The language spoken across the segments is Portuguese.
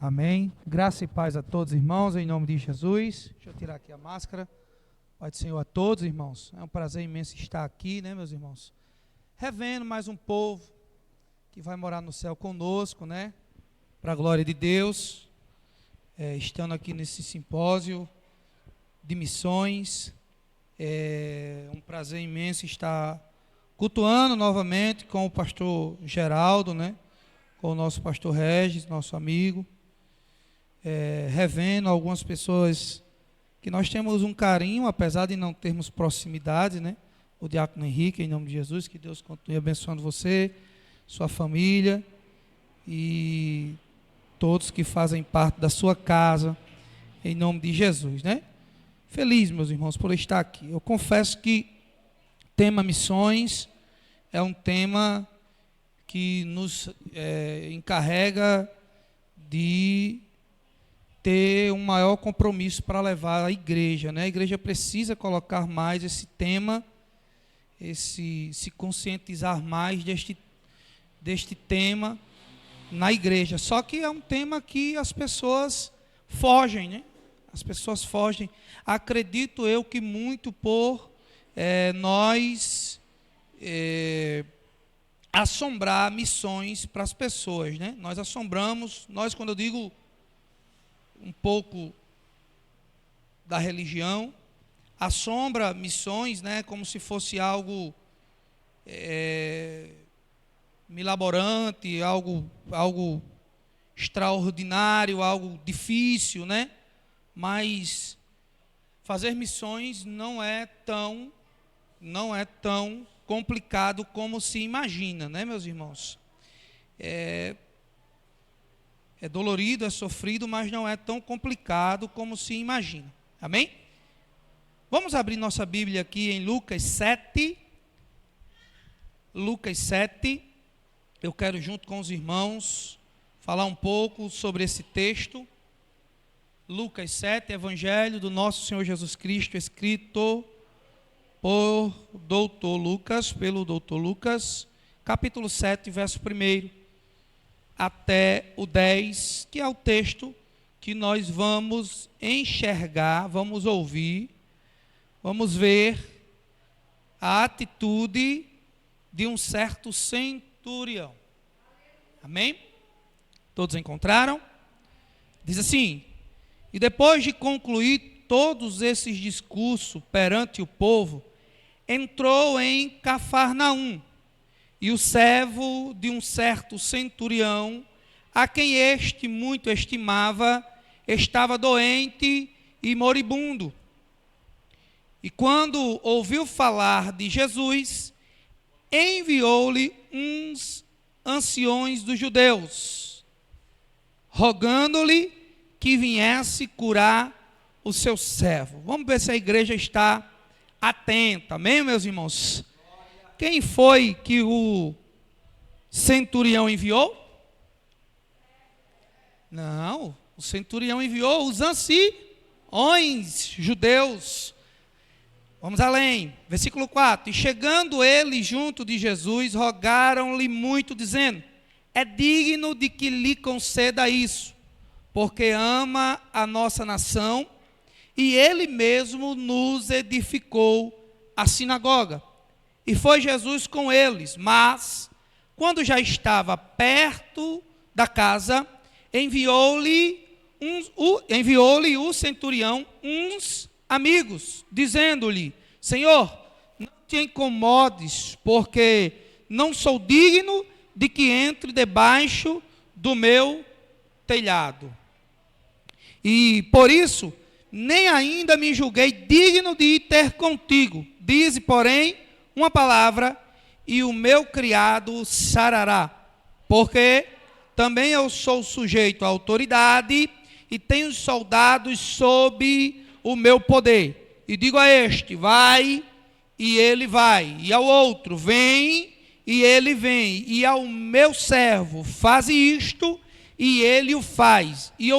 Amém. Graça e paz a todos, irmãos, em nome de Jesus. Deixa eu tirar aqui a máscara. Pai do Senhor a todos, irmãos. É um prazer imenso estar aqui, né, meus irmãos? Revendo mais um povo que vai morar no céu conosco, né? Para a glória de Deus. Estando aqui nesse simpósio de missões. É um prazer imenso estar cultuando novamente com o pastor Geraldo, né? Com o nosso pastor Regis, nosso amigo. Revendo algumas pessoas que nós temos um carinho, apesar de não termos proximidade, né? O diácono Henrique, em nome de Jesus, que Deus continue abençoando você, sua família e todos que fazem parte da sua casa, em nome de Jesus, né? Feliz, meus irmãos, por estar aqui. Eu confesso que tema missões é um tema que nos encarrega de ter um maior compromisso para levar a igreja, né? A igreja precisa colocar mais esse tema, se conscientizar mais deste tema na igreja. Só que é um tema que as pessoas fogem, né? As pessoas fogem. Acredito eu que muito por nós assombrar missões para as pessoas, né? Nós assombramos, quando eu digo um pouco da religião, assombra missões, né, como se fosse algo milaborante, algo extraordinário, algo difícil, né? Mas fazer missões não é tão complicado como se imagina, né, meus irmãos? É dolorido, é sofrido, mas não é tão complicado como se imagina. Amém? Vamos abrir nossa Bíblia aqui em Lucas 7. Lucas 7. Eu quero, junto com os irmãos, falar um pouco sobre esse texto. Lucas 7, Evangelho do nosso Senhor Jesus Cristo, escrito pelo doutor Lucas, capítulo 7, verso 1 até o 10, que é o texto que nós vamos enxergar, vamos ouvir, vamos ver a atitude de um certo centurião. Amém? Todos encontraram? Diz assim: e depois de concluir todos esses discursos perante o povo, entrou em Cafarnaum, e o servo de um certo centurião, a quem este muito estimava, estava doente e moribundo. E quando ouviu falar de Jesus, enviou-lhe uns anciões dos judeus, rogando-lhe que viesse curar o seu servo. Vamos ver se a igreja está atenta, amém, meus irmãos? Quem foi que o centurião enviou? Não, o centurião enviou os anciões judeus. Vamos além, versículo 4. E chegando eles junto de Jesus, rogaram-lhe muito, dizendo: é digno de que lhe conceda isso, porque ama a nossa nação, e ele mesmo nos edificou a sinagoga. E foi Jesus com eles, mas, quando já estava perto da casa, enviou-lhe o centurião uns amigos, dizendo-lhe: Senhor, não te incomodes, porque não sou digno de que entre debaixo do meu telhado. E por isso, nem ainda me julguei digno de ir ter contigo. Dize, porém, uma palavra, e o meu criado sarará, porque também eu sou sujeito à autoridade, e tenho soldados sob o meu poder. E digo a este: vai, e ele vai, e ao outro: vem, e ele vem, e ao meu servo: faze isto, e ele o faz. E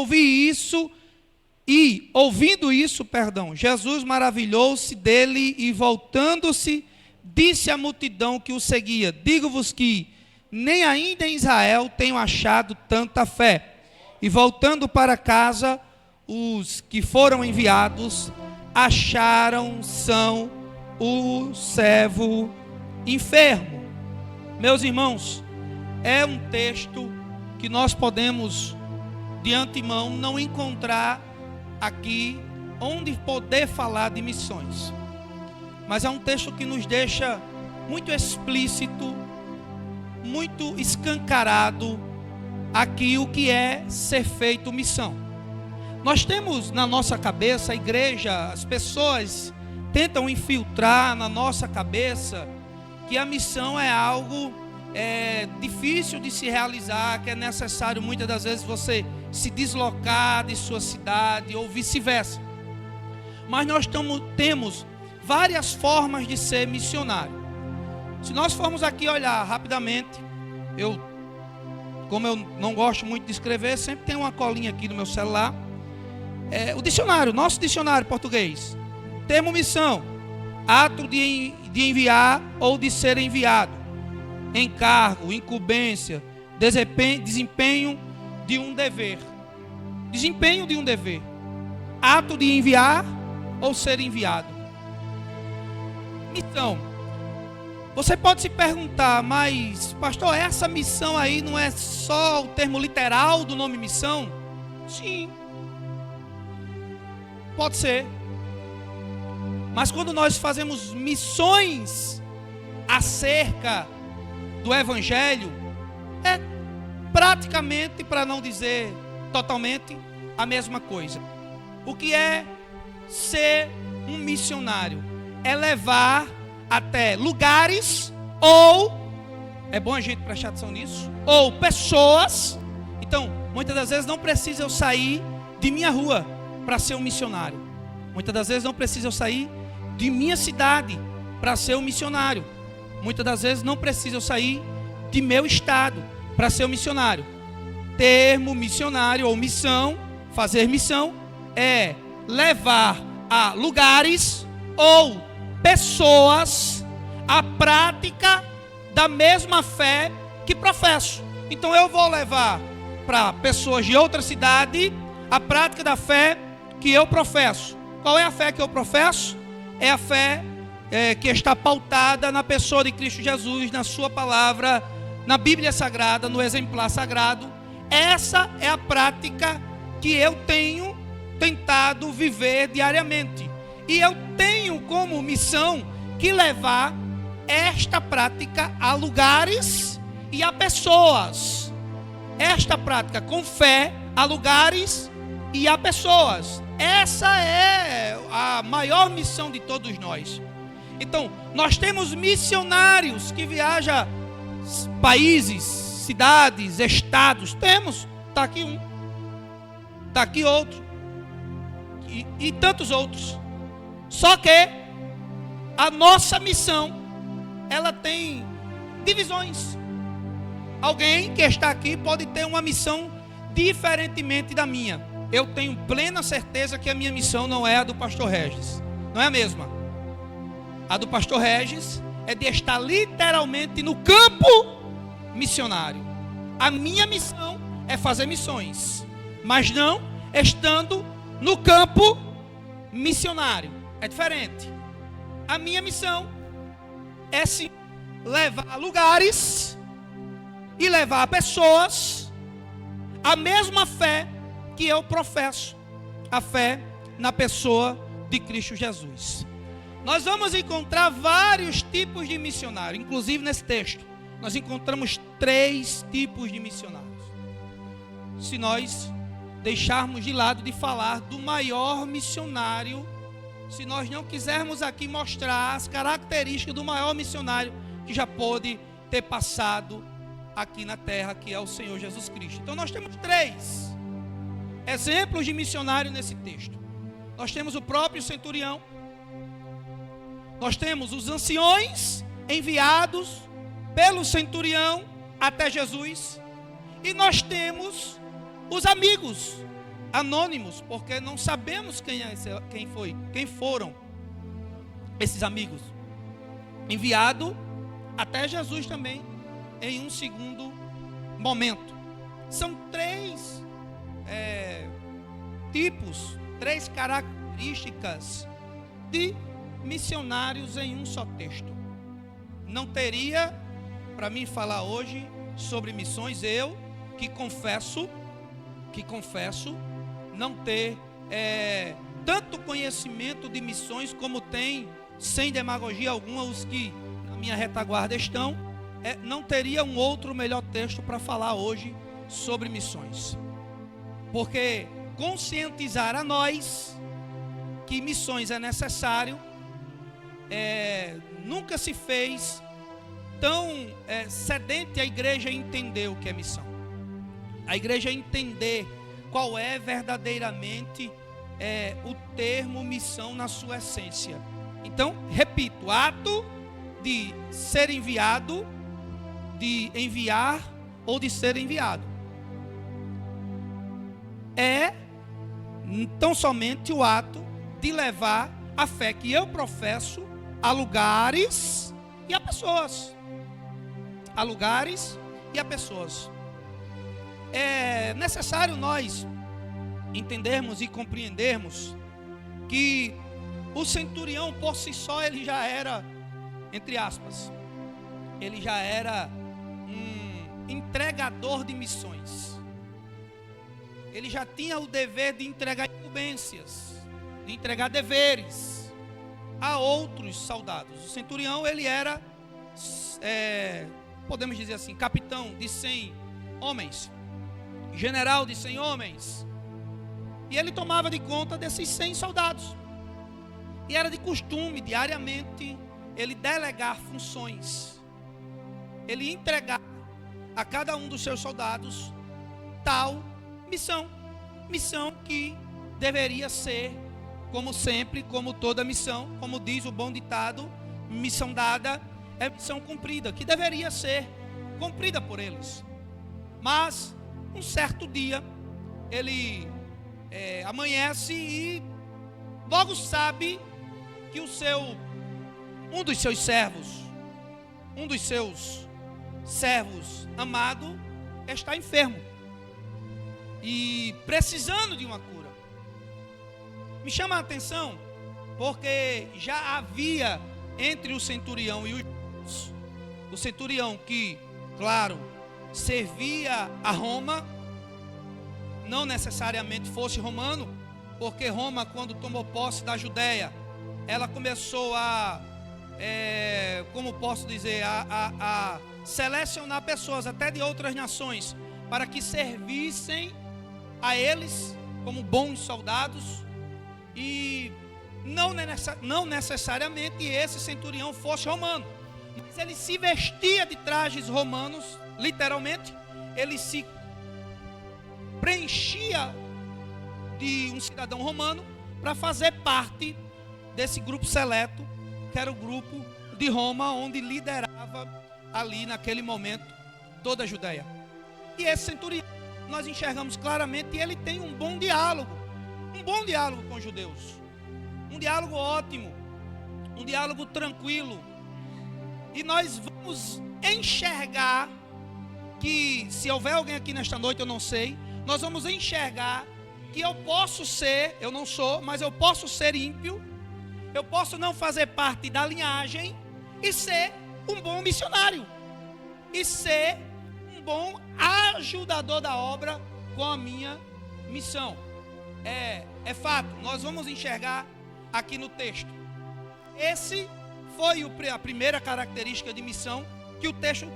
ouvindo isso, Jesus maravilhou-se dele, e voltando-se, disse à multidão que o seguia: digo-vos que nem ainda em Israel tenho achado tanta fé. E voltando para casa, os que foram enviados acharam são o servo enfermo. Meus irmãos, é um texto que nós podemos de antemão não encontrar aqui onde poder falar de missões. Mas é um texto que nos deixa muito explícito, muito escancarado aqui o que é ser feito missão. Nós temos na nossa cabeça, a igreja, as pessoas tentam infiltrar na nossa cabeça que a missão é algo difícil de se realizar, que é necessário muitas das vezes você se deslocar de sua cidade ou vice-versa. Mas nós temos várias formas de ser missionário. Se nós formos aqui olhar rapidamente, como eu não gosto muito de escrever, sempre tem uma colinha aqui no meu celular. O dicionário, nosso dicionário português. Termo missão: ato de enviar ou de ser enviado. Encargo, incumbência, desempenho de um dever. Desempenho de um dever. Ato de enviar ou ser enviado. Missão. Você pode se perguntar, mas pastor, essa missão aí não é só o termo literal do nome missão? Sim. Pode ser. Mas quando nós fazemos missões acerca do Evangelho, é praticamente, para não dizer totalmente, a mesma coisa. O que é ser um missionário? É levar até lugares, ou, é bom a gente prestar atenção nisso, ou pessoas. Então, muitas das vezes não precisa eu sair de minha rua para ser um missionário. Muitas das vezes não precisa eu sair de minha cidade para ser um missionário. Muitas das vezes não precisa eu sair de meu estado para ser um missionário. Termo missionário ou missão, fazer missão, é levar a lugares ou pessoas a prática da mesma fé que professo. Então eu vou levar para pessoas de outra cidade a prática da fé que eu professo. Qual é a fé que eu professo? É a fé que está pautada na pessoa de Cristo Jesus, na sua palavra, na Bíblia Sagrada, no exemplar sagrado. Essa é a prática que eu tenho tentado viver diariamente. E eu tenho como missão que levar esta prática a lugares e a pessoas. Esta prática com fé a lugares e a pessoas. Essa é a maior missão de todos nós. Então, nós temos missionários que viajam países, cidades, estados. Temos, está aqui um, está aqui outro, e tantos outros. Só que a nossa missão, ela tem divisões. Alguém que está aqui pode ter uma missão diferentemente da minha. Eu tenho plena certeza que a minha missão não é a do pastor Regis. Não é a mesma. A do pastor Regis é de estar literalmente no campo missionário. A minha missão é fazer missões, mas não estando no campo missionário. É diferente. A minha missão é sim levar a lugares e levar a pessoas a mesma fé que eu professo, a fé na pessoa de Cristo Jesus. Nós vamos encontrar vários tipos de missionário, inclusive nesse texto. Nós encontramos 3 tipos de missionários. Se nós deixarmos de lado de falar do maior missionário, se nós não quisermos aqui mostrar as características do maior missionário que já pôde ter passado aqui na terra, que é o Senhor Jesus Cristo. Então nós temos 3 exemplos de missionário nesse texto. Nós temos o próprio centurião, nós temos os anciões enviados pelo centurião até Jesus, e nós temos os amigos anônimos, porque não sabemos quem foram esses amigos, enviado até Jesus também em um segundo momento. São 3 tipos, 3 características de missionários em um só texto. Não teria para mim falar hoje sobre missões, eu que confesso não ter tanto conhecimento de missões como tem, sem demagogia alguma, os que na minha retaguarda estão. Não teria um outro melhor texto para falar hoje sobre missões, porque conscientizar a nós que missões é necessário, nunca se fez tão sedente a igreja entender o que é missão, a igreja entender qual é verdadeiramente o termo missão na sua essência. Então, repito, ato de ser enviado, de enviar ou de ser enviado. É tão somente o ato de levar a fé que eu professo a lugares e a pessoas. A lugares e a pessoas. É necessário nós entendermos e compreendermos que o centurião por si só ele já era, entre aspas, ele já era um entregador de missões. Ele já tinha o dever de entregar incumbências, de entregar deveres a outros soldados. O centurião ele era, podemos dizer assim, capitão de 100 homens, general de 100 homens, e ele tomava de conta desses 100 soldados. E era de costume, diariamente, ele delegar funções, ele entregar a cada um dos seus soldados tal missão que deveria ser, como sempre, como toda missão, como diz o bom ditado, missão dada é missão cumprida, que deveria ser cumprida por eles. Mas um certo dia ele amanhece e logo sabe que um dos seus servos amado está enfermo e precisando de uma cura. Me chama a atenção porque já havia entre o centurião e o centurião que, claro, servia a Roma, não necessariamente fosse romano, porque Roma, quando tomou posse da Judéia, ela começou como posso dizer, a selecionar pessoas até de outras nações para que servissem a eles como bons soldados, e não necessariamente esse centurião fosse romano, mas ele se vestia de trajes romanos, literalmente, ele se preenchia de um cidadão romano para fazer parte desse grupo seleto, que era o grupo de Roma, onde liderava ali naquele momento toda a Judéia. E esse centurião, nós enxergamos claramente, ele tem um bom diálogo com os judeus, um diálogo ótimo, um diálogo tranquilo. E nós vamos enxergar que, se houver alguém aqui nesta noite, eu não sei, nós vamos enxergar que eu não sou, mas eu posso ser ímpio, eu posso não fazer parte da linhagem e ser um bom missionário, e ser um bom ajudador da obra com a minha missão. É fato, nós vamos enxergar aqui no texto. Esse foi a primeira característica de missão que o texto,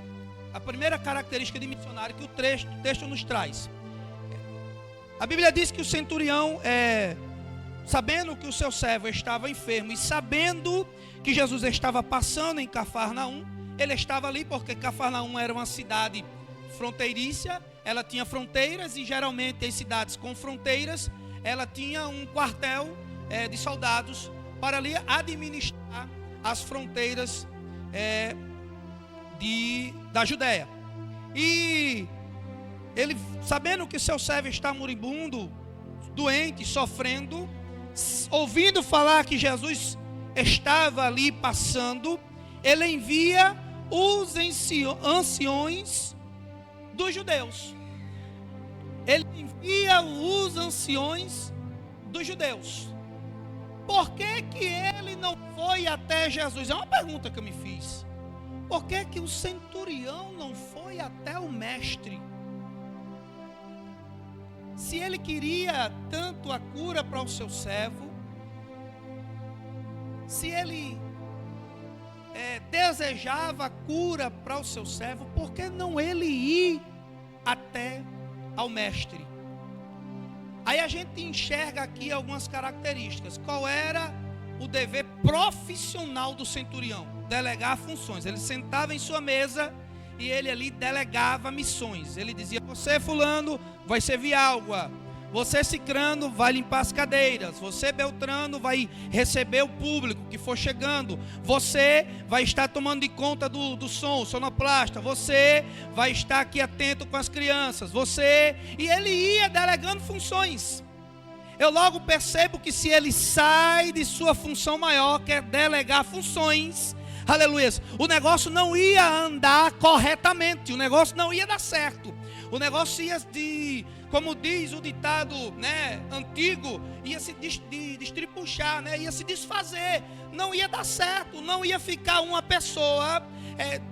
a primeira característica de missionário que o texto nos traz. A Bíblia diz que o centurião, sabendo que o seu servo estava enfermo e sabendo que Jesus estava passando em Cafarnaum, ele estava ali porque Cafarnaum era uma cidade fronteiriça, ela tinha fronteiras, e geralmente as cidades com fronteiras, ela tinha um quartel de soldados para ali administrar as fronteiras da Judéia. E ele, sabendo que seu servo está moribundo, doente, sofrendo, ouvindo falar que Jesus estava ali passando, ele envia os anciões dos judeus. Ele envia os anciões dos judeus. Por que que ele não foi até Jesus? É uma pergunta que eu me fiz. Por que que o centurião não foi até o mestre? Se ele queria tanto a cura para o seu servo, se ele desejava a cura para o seu servo, por que não ele ir até ao mestre? Aí a gente enxerga aqui algumas características. Qual era o dever profissional do centurião? Delegar funções. Ele sentava em sua mesa e ele ali delegava missões. Ele dizia: você fulano vai servir água, você cicrano vai limpar as cadeiras, você beltrano vai receber o público que for chegando, você vai estar tomando de conta do som, sonoplasta, você vai estar aqui atento com as crianças, e ele ia delegando funções. Eu logo percebo que se ele sai de sua função maior, que é delegar funções, aleluia, o negócio não ia andar corretamente, o negócio não ia dar certo, o negócio ia como diz o ditado, antigo, ia se destripuchar, ia se desfazer, não ia dar certo, não ia ficar uma pessoa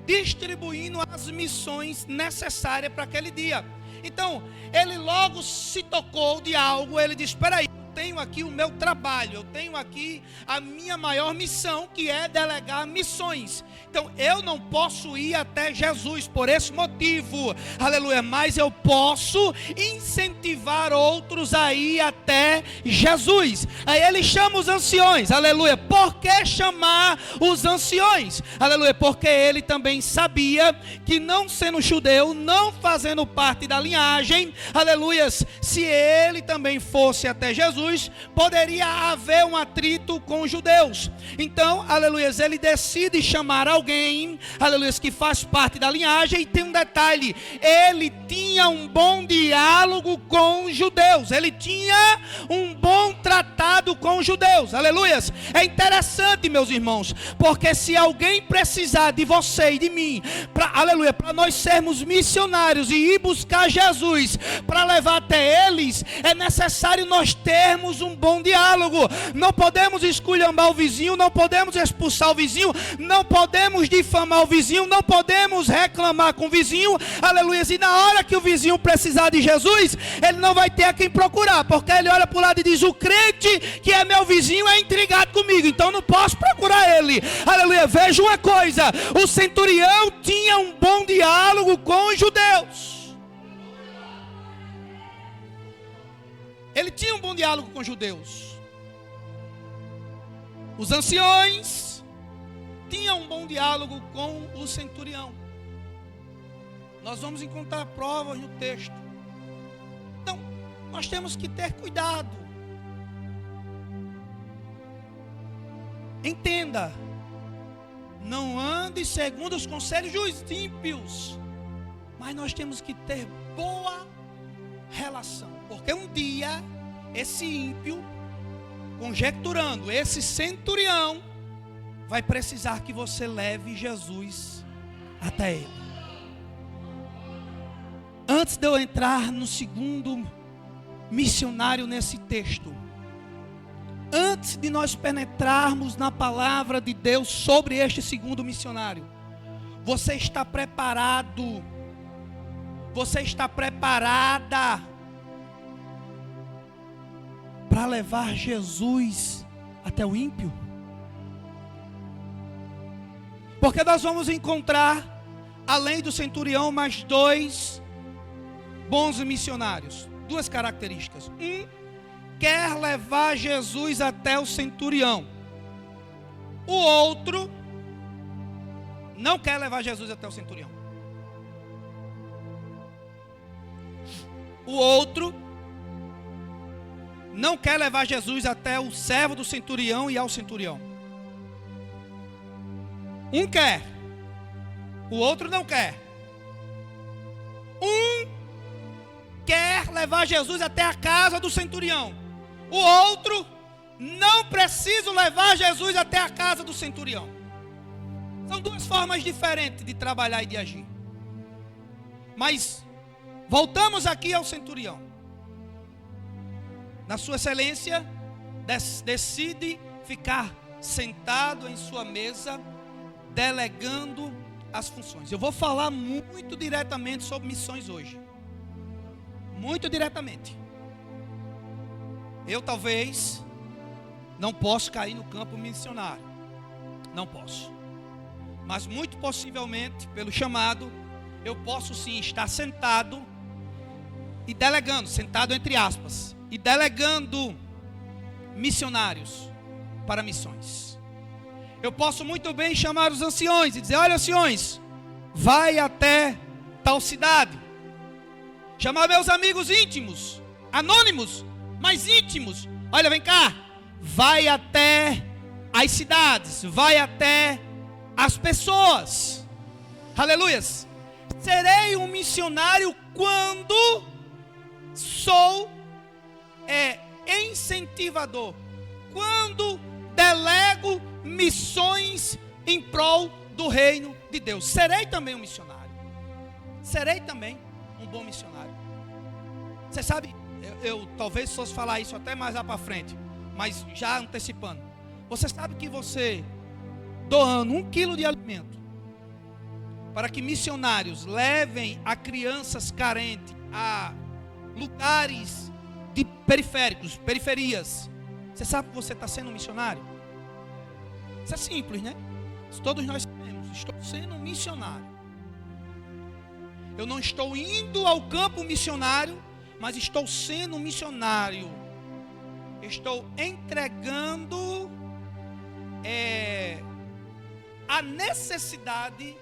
distribuindo as missões necessárias para aquele dia. Então, ele logo se tocou de algo, ele disse: espera aí, eu tenho aqui o meu trabalho, eu tenho aqui a minha maior missão, que é delegar missões. Então, eu não posso ir até Jesus por esse motivo, aleluia, mas eu posso incentivar outros a ir até Jesus. Aí ele chama os anciões, aleluia. Por que chamar os anciões? Aleluia, porque ele também sabia que, não sendo judeu, não fazendo parte da linhagem, aleluia, se ele também fosse até Jesus, poderia haver um atrito com os judeus. Então, aleluia, ele decide chamar alguém, aleluia, que faz parte da linhagem. E tem um detalhe: ele tinha um bom diálogo com os judeus, ele tinha um bom tratado com os judeus, aleluia. É interessante, meus irmãos, porque se alguém precisar de você e de mim, aleluia, para nós sermos missionários e ir buscar Jesus, para levar até eles, é necessário nós termos um bom diálogo. Não podemos esculhambar o vizinho, não podemos expulsar o vizinho, não podemos difamar o vizinho, não podemos reclamar com o vizinho, aleluia. E na hora que o vizinho precisar de Jesus, ele não vai ter a quem procurar, porque ele olha para o lado e diz: o crente que é meu vizinho é intrigado comigo, então não posso procurar ele, aleluia. Veja uma coisa: o centurião tinha um bom diálogo com os judeus. Ele tinha um bom diálogo com os judeus. Os anciões tinham um bom diálogo com o centurião. Nós vamos encontrar provas no texto. Então, nós temos que ter cuidado. Entenda: não ande segundo os conselhos dos ímpios, mas nós temos que ter boa relação. Porque um dia, esse ímpio, conjecturando, esse centurião, vai precisar que você leve Jesus até ele. Antes de eu entrar no segundo missionário nesse texto, antes de nós penetrarmos na palavra de Deus sobre este segundo missionário, você está preparado? Você está preparada para levar Jesus até o ímpio? Porque nós vamos encontrar, além do centurião, mais dois bons missionários. Duas características. Um quer levar Jesus até o centurião. O outro não quer levar Jesus até o centurião. O outro não quer levar Jesus até o servo do centurião e ao centurião. Um quer, o outro não quer. Um quer levar Jesus até a casa do centurião. O outro não precisa levar Jesus até a casa do centurião. São duas formas diferentes de trabalhar e de agir. Mas voltamos aqui ao centurião. Na sua excelência, decide ficar sentado em sua mesa, delegando as funções. Eu vou falar muito diretamente sobre missões hoje. Muito diretamente. Eu talvez não posso cair no campo missionário. Não posso. Mas muito possivelmente, pelo chamado, eu posso sim estar sentado e delegando, sentado entre aspas, e delegando missionários para missões. Eu posso muito bem chamar os anciões e dizer: olha, anciões, vai até tal cidade. Chamar meus amigos íntimos, anônimos, mas íntimos. Olha, vem cá, vai até as cidades, vai até as pessoas. Aleluias. Serei um missionário quando sou incentivador, quando delego missões em prol do reino de Deus. Serei também um missionário. Serei também um bom missionário. Você sabe, eu talvez fosse falar isso até mais lá para frente, mas já antecipando. Você sabe que você doando 1 quilo de alimento para que missionários levem a crianças carentes a lugares de periferias, você sabe que você está sendo um missionário? Isso é simples, né? Todos nós sabemos. Estou sendo um missionário. Eu não estou indo ao campo missionário, mas estou sendo um missionário. Estou entregando a necessidade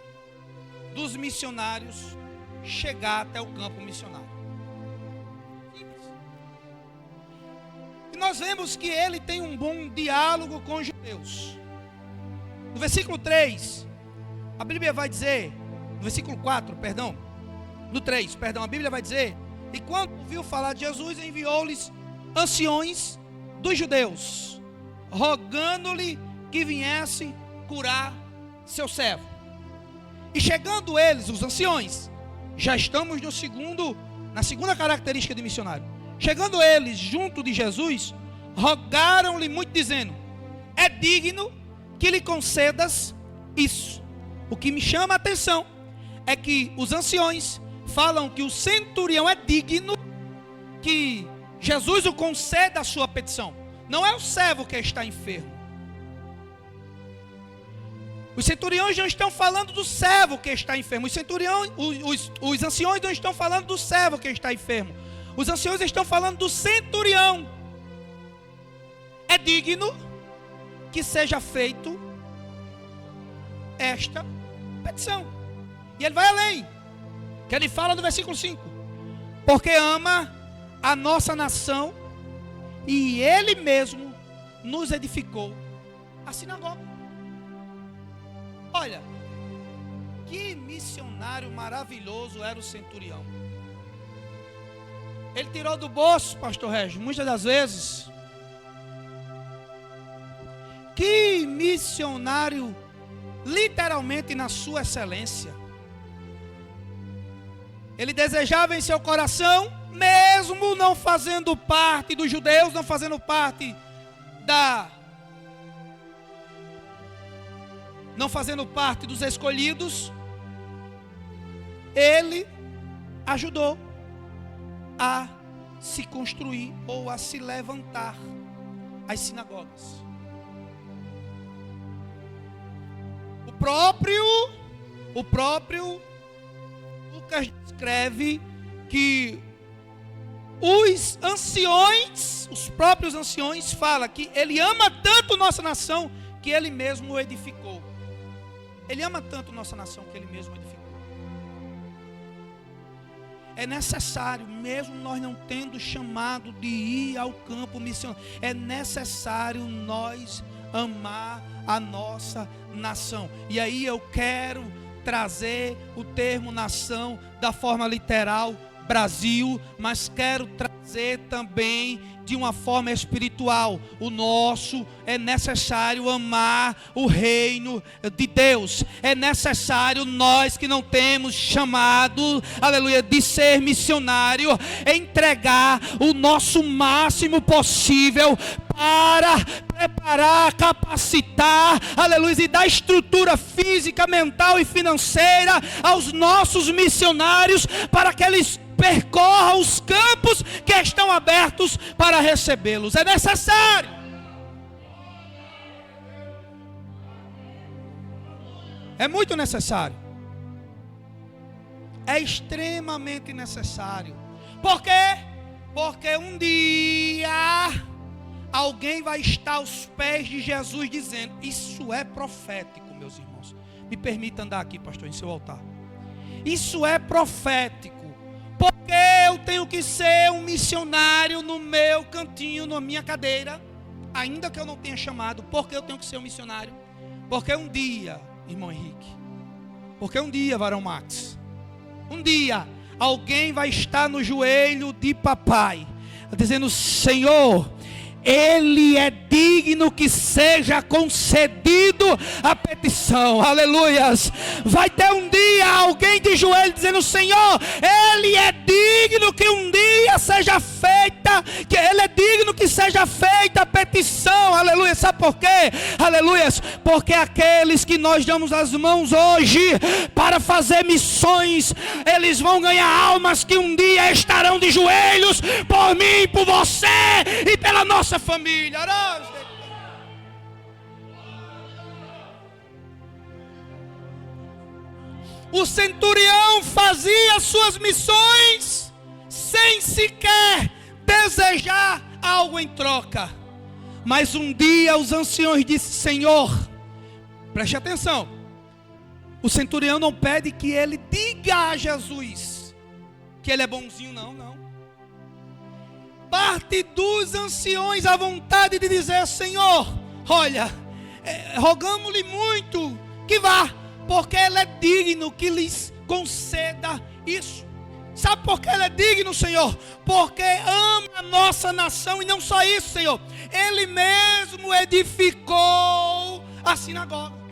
dos missionários chegar até o campo missionário. Simples. E nós vemos que ele tem um bom diálogo com os judeus. No versículo 3, a Bíblia vai dizer, no versículo 4, perdão, no 3, perdão, a Bíblia vai dizer: e quando ouviu falar de Jesus, enviou-lhes anciões dos judeus, rogando-lhe que viesse curar seu servo. E chegando eles, os anciões, já estamos na segunda característica de missionário. Chegando eles junto de Jesus, rogaram-lhe muito, dizendo: é digno que lhe concedas isso. O que me chama a atenção é que os anciões falam que o centurião é digno que Jesus o conceda a sua petição. Não é o servo que está enfermo. Os centuriões não estão falando do servo que está enfermo. Os anciões não estão falando do servo que está enfermo. Os anciões estão falando do centurião. É digno que seja feito esta petição. E ele vai além, que ele fala no versículo 5: porque ama a nossa nação e ele mesmo nos edificou a sinagoga. Olha, que missionário maravilhoso era o centurião. Ele tirou do bolso, pastor Regis, muitas das vezes. Que missionário, literalmente na sua excelência. Ele desejava em seu coração, mesmo não fazendo parte dos judeus, não fazendo parte não fazendo parte dos escolhidos, ele ajudou a se construir ou a se levantar as sinagogas. O próprio Lucas escreve que os próprios anciões falam que ele ama tanto nossa nação que ele mesmo o edificou. Ele ama tanto nossa nação que ele mesmo edificou. É necessário, mesmo nós não tendo chamado de ir ao campo missionário, é necessário nós amar a nossa nação. E aí eu quero trazer o termo nação da forma literal, Brasil, mas quero trazer também de uma forma espiritual. O nosso é necessário amar o reino de Deus. É necessário nós que não temos chamado, aleluia, de ser missionário, entregar o nosso máximo possível preparar, capacitar, aleluia, e dar estrutura física, mental e financeira aos nossos missionários, para que eles percorram os campos que estão abertos para recebê-los. É necessário. É muito necessário. É extremamente necessário. Por quê? Porque um dia alguém vai estar aos pés de Jesus dizendo: isso é profético, meus irmãos. Me permita andar aqui, pastor, em seu altar. Isso é profético. Porque eu tenho que ser um missionário no meu cantinho, na minha cadeira, ainda que eu não tenha chamado. Porque eu tenho que ser um missionário? Porque um dia, irmão Henrique, porque um dia, varão Max, um dia alguém vai estar no joelho de papai, dizendo: Senhor, Ele é digno que seja concedido a petição. Aleluias. Vai ter um dia alguém de joelho dizendo: Senhor, Ele é digno que um dia seja feita, que Ele é digno que seja feita a petição. Aleluia. Sabe por quê? Aleluias. Porque aqueles que nós damos as mãos hoje para fazer missões, eles vão ganhar almas que um dia estarão de joelhos por mim, por você e pela nossa família. O centurião fazia suas missões sem sequer desejar algo em troca. Mas um dia os anciões disseram: Senhor, preste atenção, o centurião não pede que ele diga a Jesus que ele é bonzinho, não. Parte dos anciões a vontade de dizer: Senhor, olha, rogamos-lhe muito que vá, porque Ele é digno que lhes conceda isso. Sabe por que Ele é digno, Senhor? Porque ama a nossa nação, e não só isso, Senhor, Ele mesmo edificou a sinagoga.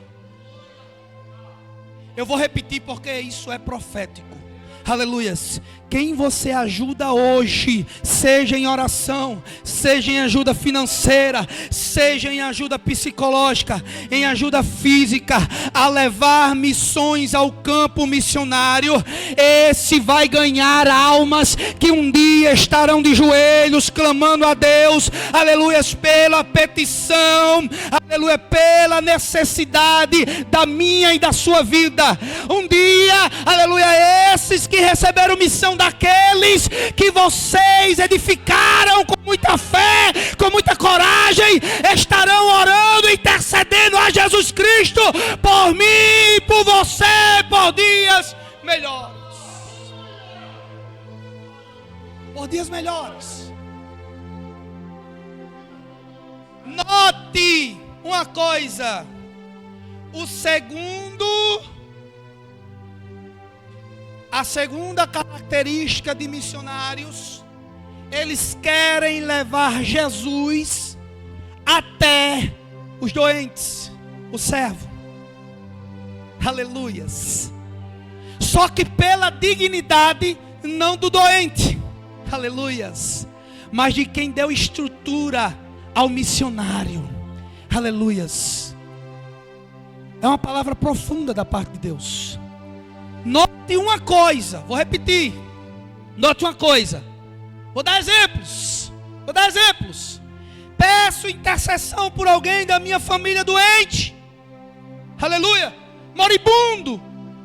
Eu vou repetir porque isso é profético. Aleluias. Quem você ajuda hoje, seja em oração, seja em ajuda financeira, seja em ajuda psicológica, em ajuda física, a levar missões ao campo missionário, esse vai ganhar almas que um dia estarão de joelhos clamando a Deus, aleluias, pela petição, aleluia, pela necessidade da minha e da sua vida. Um dia, aleluia, esses que receberam missão daqueles que vocês edificaram com muita fé, com muita coragem, estarão orando e intercedendo a Jesus Cristo por mim, por você, por dias melhores. Por dias melhores. Note uma coisa: a segunda característica de missionários, eles querem levar Jesus até os doentes, o servo. Aleluias. Só que pela dignidade, não do doente, aleluias, mas de quem deu estrutura ao missionário. Aleluias. É uma palavra profunda da parte de Deus. Note uma coisa, vou repetir. Note uma coisa. Vou dar exemplos. Peço intercessão por alguém da minha família doente. Aleluia. Moribundo,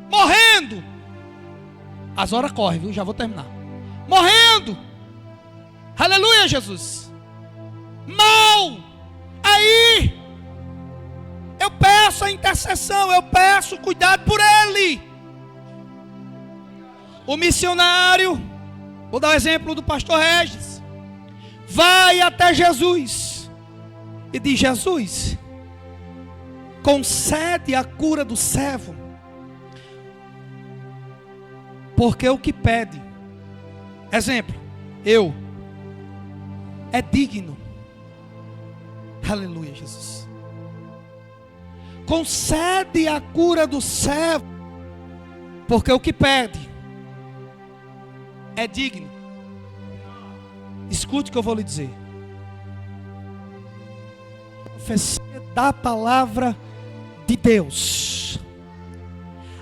morrendo. As horas correm, viu? Já vou terminar. Morrendo. Aleluia, Jesus. Mal. Aí eu peço a intercessão, eu peço cuidado por ele. O missionário, vou dar o exemplo do pastor Regis, vai até Jesus e diz: Jesus, concede a cura do servo, porque o que pede, exemplo, é digno. Aleluia, Jesus. Concede a cura do servo, porque o que pede é digno. Escute o que eu vou lhe dizer. profecia da palavra de Deus.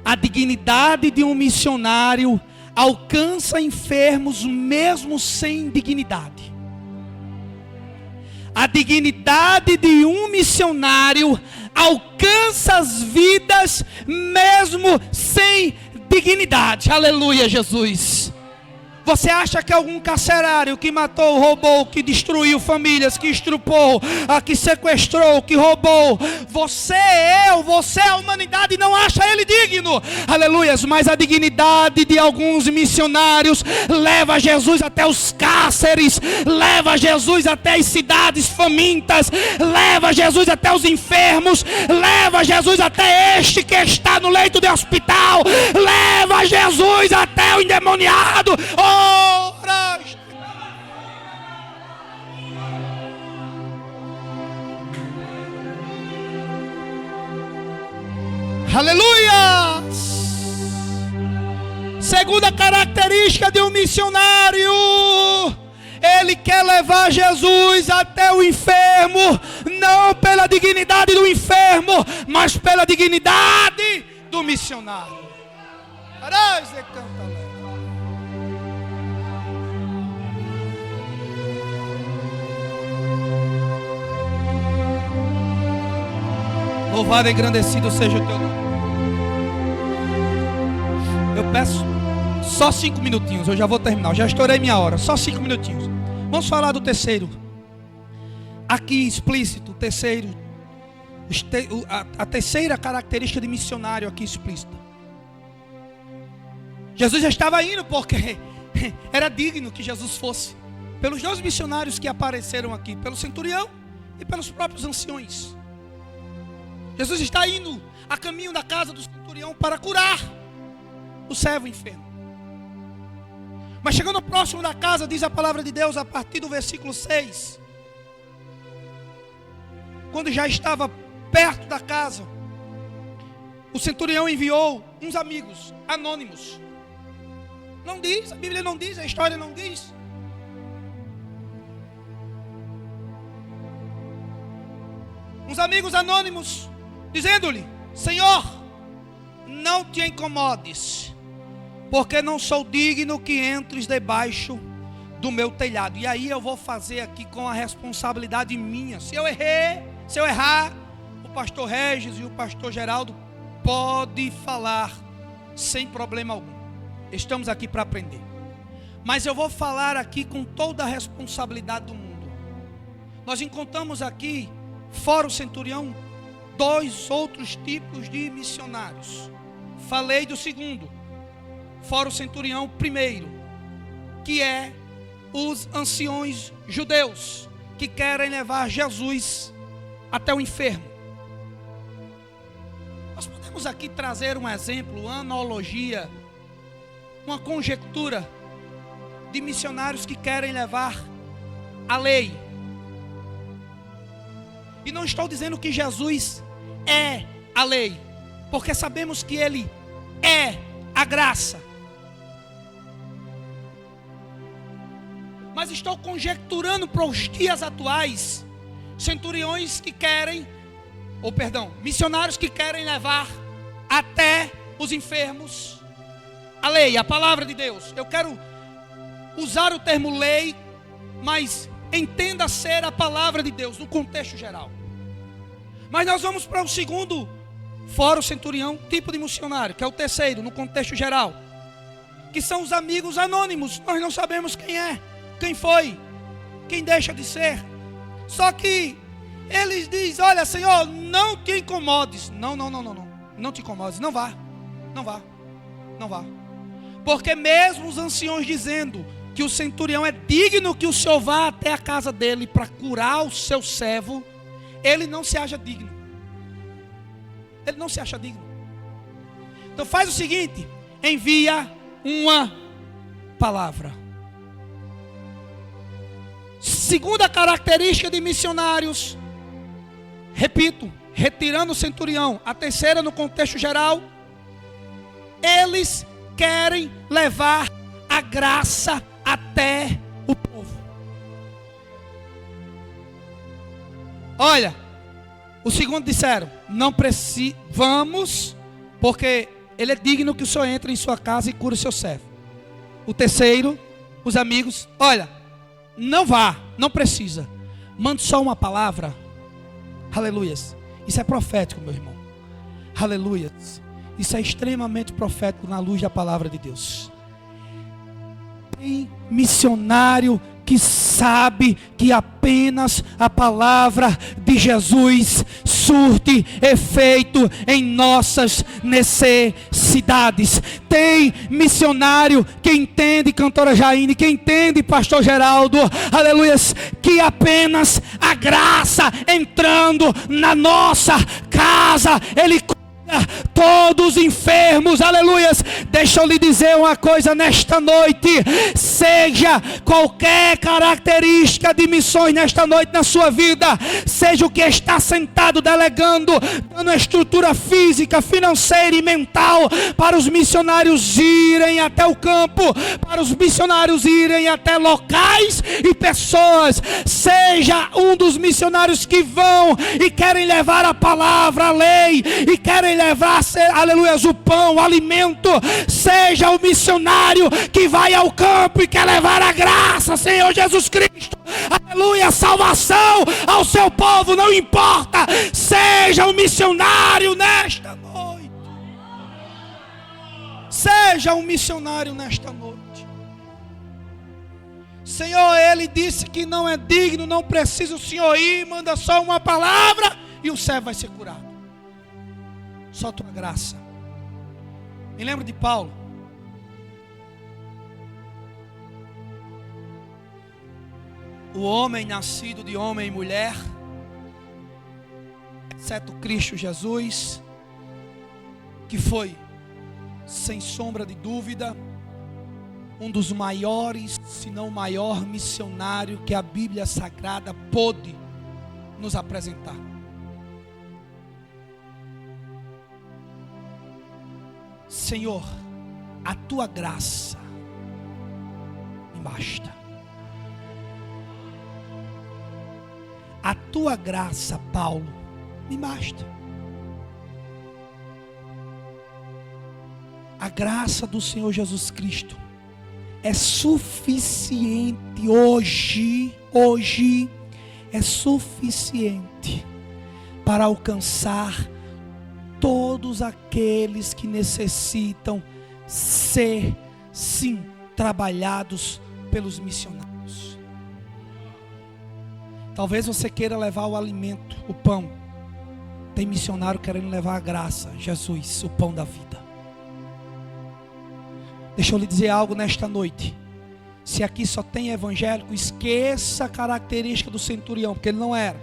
A dignidade de um missionário alcança enfermos mesmo sem dignidade. A dignidade de um missionário alcança as vidas mesmo sem dignidade. Aleluia, Jesus. Você acha que algum carcerário que matou, roubou, que destruiu famílias, que estrupou, que sequestrou, que roubou, você, a humanidade não acha ele digno? Aleluias, mas a dignidade de alguns missionários leva Jesus até os cárceres, leva Jesus até as cidades famintas, leva Jesus até os enfermos, leva Jesus até este que está no leito de hospital, leva Jesus até o endemoniado. Aleluia! Segunda característica de um missionário: ele quer levar Jesus até o enfermo, não pela dignidade do enfermo, mas pela dignidade do missionário. Louvado e engrandecido seja o teu nome. Eu peço só 5 minutinhos, eu já vou terminar, eu já estourei minha hora, só 5 minutinhos. Vamos falar do terceiro. Aqui explícito, o terceiro, a terceira característica de missionário aqui explícita. Jesus já estava indo porque era digno que Jesus fosse. Pelos 2 missionários que apareceram aqui, pelo centurião e pelos próprios anciões. Jesus está indo a caminho da casa do centurião para curar o servo enfermo. Mas chegando próximo da casa, diz a palavra de Deus a partir do versículo 6. Quando já estava perto da casa, o centurião enviou uns amigos anônimos. Não diz, a Bíblia não diz, a história não diz. Uns amigos anônimos, dizendo-lhe: Senhor, não te incomodes, porque não sou digno que entres debaixo do meu telhado. E aí eu vou fazer aqui com a responsabilidade minha. Se eu errar, o pastor Regis e o pastor Geraldo pode falar sem problema algum. Estamos aqui para aprender. Mas eu vou falar aqui com toda a responsabilidade do mundo. Nós encontramos aqui, fora o centurião, 2 outros tipos de missionários. Falei do segundo, fora o centurião, primeiro, que é os anciões judeus, que querem levar Jesus até o enfermo. Nós podemos aqui trazer um exemplo, uma analogia, uma conjectura de missionários que querem levar a lei. E não estou dizendo que Jesus é a lei, porque sabemos que Ele é a graça. Mas estou conjecturando para os dias atuais, missionários que querem levar até os enfermos a lei, a palavra de Deus. Eu quero usar o termo lei, mas entenda ser a palavra de Deus no contexto geral. Mas nós vamos para o segundo, fora o centurião, tipo de missionário, que é o terceiro no contexto geral, que são os amigos anônimos. Nós não sabemos quem é, quem foi, quem deixa de ser. Só que eles dizem: olha, Senhor, não te incomodes. Não te incomodes, não vá. Porque mesmo os anciões dizendo que o centurião é digno que o Senhor vá até a casa dele para curar o seu servo, ele não se acha digno. Ele não se acha digno. Então faz o seguinte: envia uma palavra. Segunda característica de missionários, repito, retirando o centurião, a terceira no contexto geral, eles querem levar a graça até o povo. Olha, O segundo disseram: não vamos, porque ele é digno que o Senhor entre em sua casa e cure o seu servo. O terceiro, os amigos: olha, não vá, não precisa, mande só uma palavra. Aleluias. Isso é profético, meu irmão. Aleluias. Isso é extremamente profético na luz da palavra de Deus. Tem missionário que sabe que apenas a palavra de Jesus surte efeito em nossas necessidades. Tem missionário que entende, cantora Jaine, que entende, pastor Geraldo, aleluias, que apenas a graça entrando na nossa casa, ele todos enfermos, aleluias. Deixa eu lhe dizer uma coisa nesta noite: seja qualquer característica de missões nesta noite na sua vida, seja o que está sentado delegando, dando a estrutura física, financeira e mental para os missionários irem até o campo, para os missionários irem até locais e pessoas. Seja um dos missionários que vão e querem levar a palavra, a lei, e querem levar, aleluia, o pão, o alimento. Seja o missionário que vai ao campo e quer levar a graça, Senhor Jesus Cristo, aleluia, a salvação ao seu povo, não importa. Seja um missionário nesta noite. Seja um missionário nesta noite. Senhor, ele disse que não é digno, não precisa o Senhor ir, manda só uma palavra e o servo vai ser curado. Só tua graça. Me lembro de Paulo. O homem nascido de homem e mulher, exceto Cristo Jesus, que foi, sem sombra de dúvida, um dos maiores, se não o maior missionário que a Bíblia Sagrada pôde nos apresentar. Senhor, a tua graça me basta. A tua graça, Paulo, me basta. A graça do Senhor Jesus Cristo é suficiente hoje é suficiente para alcançar todos aqueles que necessitam ser, sim, trabalhados pelos missionários. Talvez você queira levar o alimento, o pão. Tem missionário querendo levar a graça, Jesus, o pão da vida. Deixa eu lhe dizer algo nesta noite. Se aqui só tem evangélico, esqueça a característica do centurião, porque ele não era.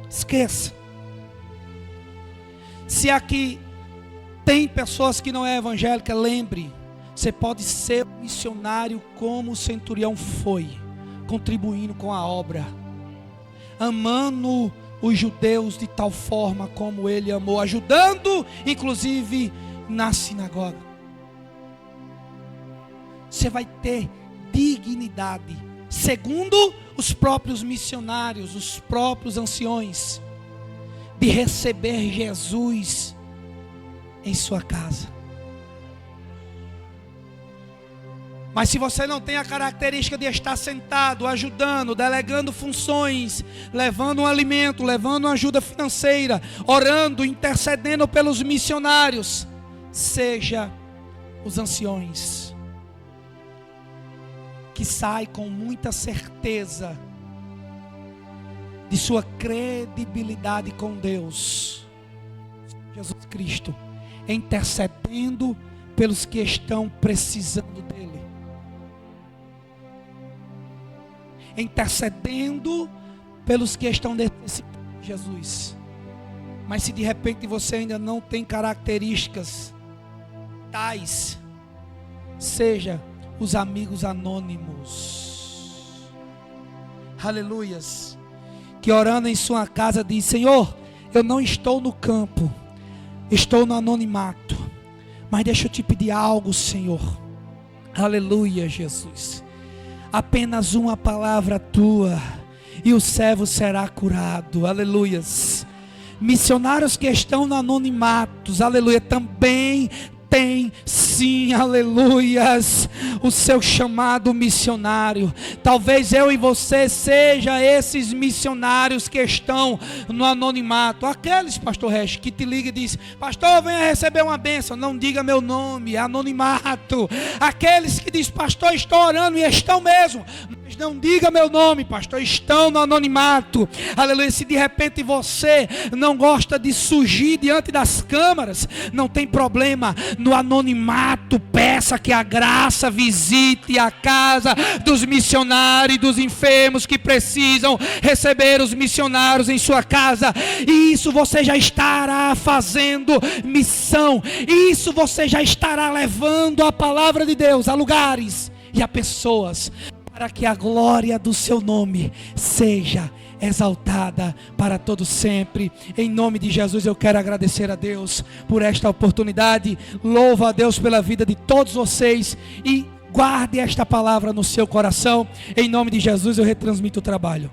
Esqueça. Se aqui tem pessoas que não é evangélica, lembre, você pode ser missionário como o centurião foi, contribuindo com a obra, amando os judeus de tal forma como ele amou, ajudando inclusive na sinagoga. Você vai ter dignidade, segundo os próprios missionários, os próprios anciões, de receber Jesus em sua casa. Mas se você não tem a característica de estar sentado, ajudando, delegando funções, levando um alimento, levando uma ajuda financeira, orando, intercedendo pelos missionários, seja os anciões, que sai com muita certeza de sua credibilidade com Deus, Jesus Cristo, intercedendo pelos que estão precisando dele, intercedendo pelos que estão necessitando de Jesus. Mas se de repente você ainda não tem características tais, seja os amigos anônimos, aleluias, que orando em sua casa diz: Senhor, eu não estou no campo, estou no anonimato, mas deixa eu te pedir algo, Senhor, aleluia, Jesus, apenas uma palavra tua, e o servo será curado. Aleluias. Missionários que estão no anonimato, aleluia, também tem sim, aleluias, o seu chamado missionário. Talvez eu e você seja esses missionários que estão no anonimato. Aqueles, pastor Resch, que te liga e diz: pastor, venha receber uma bênção, não diga meu nome, é anonimato. Aqueles que diz: pastor, estou orando, e estão mesmo, mas não diga meu nome, pastor, estão no anonimato. Aleluia. Se de repente você não gosta de surgir diante das câmaras, não tem problema. No anonimato, peça que a graça visite a casa dos missionários e dos enfermos que precisam receber os missionários em sua casa. E isso você já estará fazendo missão. Isso você já estará levando a palavra de Deus a lugares e a pessoas, para que a glória do seu nome seja exaltada para todo sempre. Em nome de Jesus eu quero agradecer a Deus por esta oportunidade. Louvo a Deus pela vida de todos vocês e guarde esta palavra no seu coração. Em nome de Jesus eu retransmito o trabalho.